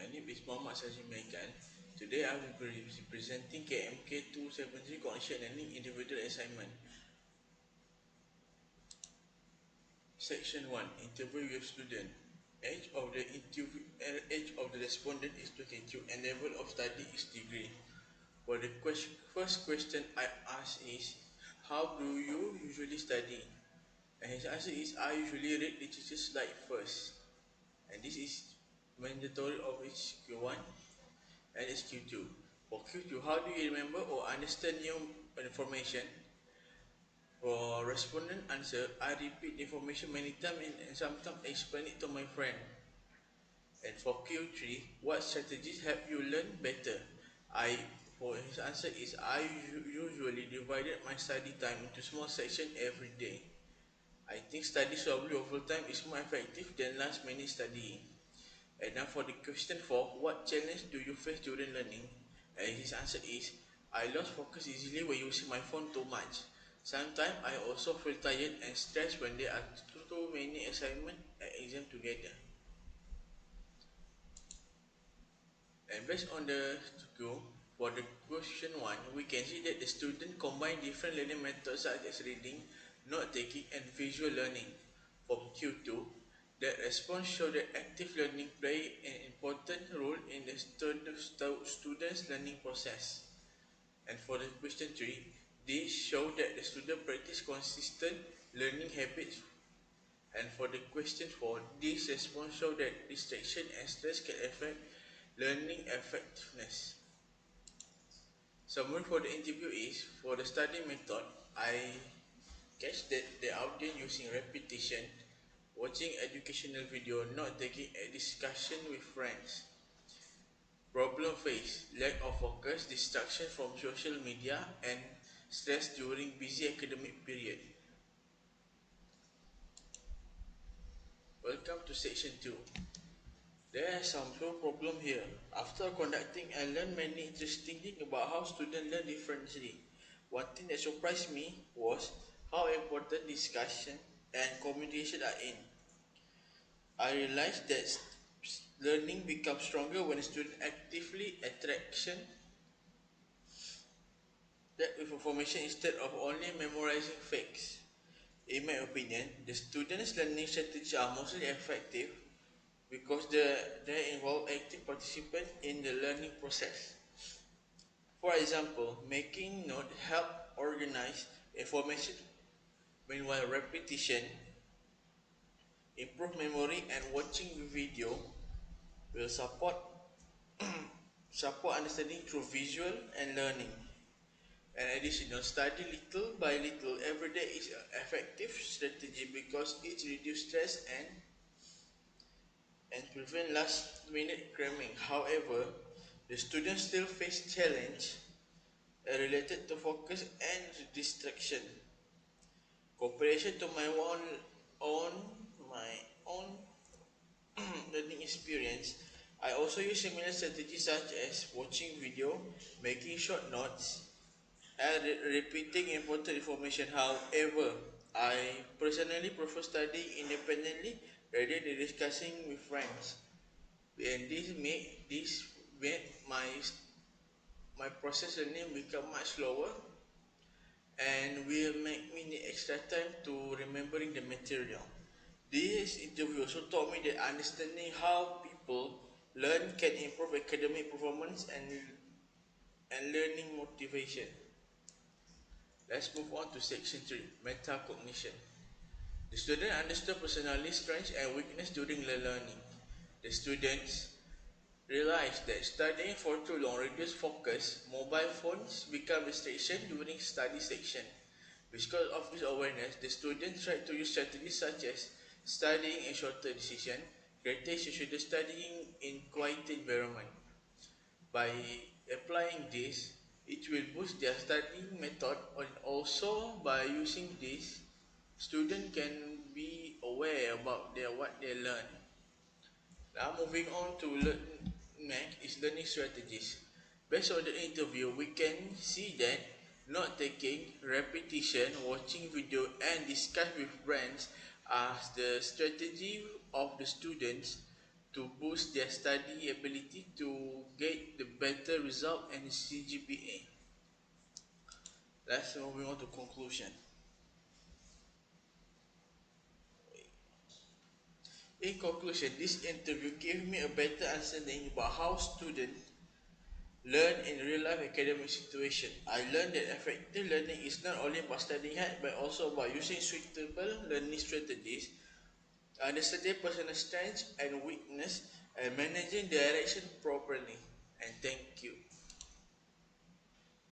My name is Muhammad Sajim Mekan. Today I will be presenting KMK 273 Cognition Learning Individual Assignment. Section 1. Interview with student. Age of the respondent is 22 and level of study is degree. For the first question I ask is, how do you usually study? And his answer is, I usually read literature slide first. And this is mandatory of each Q1 and it's Q2. For Q2, how do you remember or understand new information? For respondent answer, I repeat information many times and sometimes explain it to my friend. And for Q3, what strategies help you learn better? For his answer is, I usually divided my study time into small sections every day. I think study slowly over time is more effective than last minute studying. And now for the question 4, what challenge do you face during learning? And his answer is, I lost focus easily when using my phone too much. Sometimes I also feel tired and stressed when there are too many assignments and exams together. And based on the go for the question 1, we can see that the student combine different learning methods such as reading, note taking and visual learning. For Q2, that response show that active learning play an important role in the student's learning process. And for the question 3, these show that the student practice consistent learning habits. And for the question 4, this response show that distraction and stress can affect learning effectiveness. Summary for the interview is, for the study method, I catch that the audience using repetition, watching educational video, not taking a discussion with friends. Problem face, lack of focus, distraction from social media and stress during busy academic period. Welcome to section 2. There are some problem here. After conducting, I learned many interesting things about how students learn differently. One thing that surprised me was how important discussion and communication are in. I realized that learning becomes stronger when students actively interaction that with information instead of only memorizing facts. In my opinion, the students' learning strategies are mostly effective because they involve active participant in the learning process. For example, making note help organize information, meanwhile repetition improve memory and watching video will support understanding through visual and learning. An additional study little by little every day is an effective strategy because it reduces stress and prevent last minute cramming. However, the students still face challenge related to focus and distraction. Comparison to own my own learning experience, I also use similar strategies such as watching video, making short notes, and repeating important information. However, I personally prefer studying independently rather than discussing with friends. And this made my process learning become much slower and will make me need extra time to remembering the material. This interview also taught me that understanding how people learn can improve academic performance and learning motivation. Let's move on to section 3, metacognition. The student understood personality strengths and weakness during the learning. The students realized that studying for too long reduces focus. Mobile phones become restriction during study section. Because of this awareness, the students tried to use strategies such as studying in shorter decision, creating social studying in quiet environment. By applying this, it will boost their studying method, and also by using this, students can be aware about what they learn. Now moving on to learning strategies. Based on the interview, we can see that note taking, repetition, watching video and discuss with friends are the strategy of the students to boost their study ability to get the better result and CGPA. Let's moving on to conclusion. In conclusion, this interview gave me a better understanding about how students learn in real life academic situation. I learned that effective learning is not only about studying hard but also about using suitable learning strategies, understanding personal strengths and weakness, and managing direction properly. And thank you.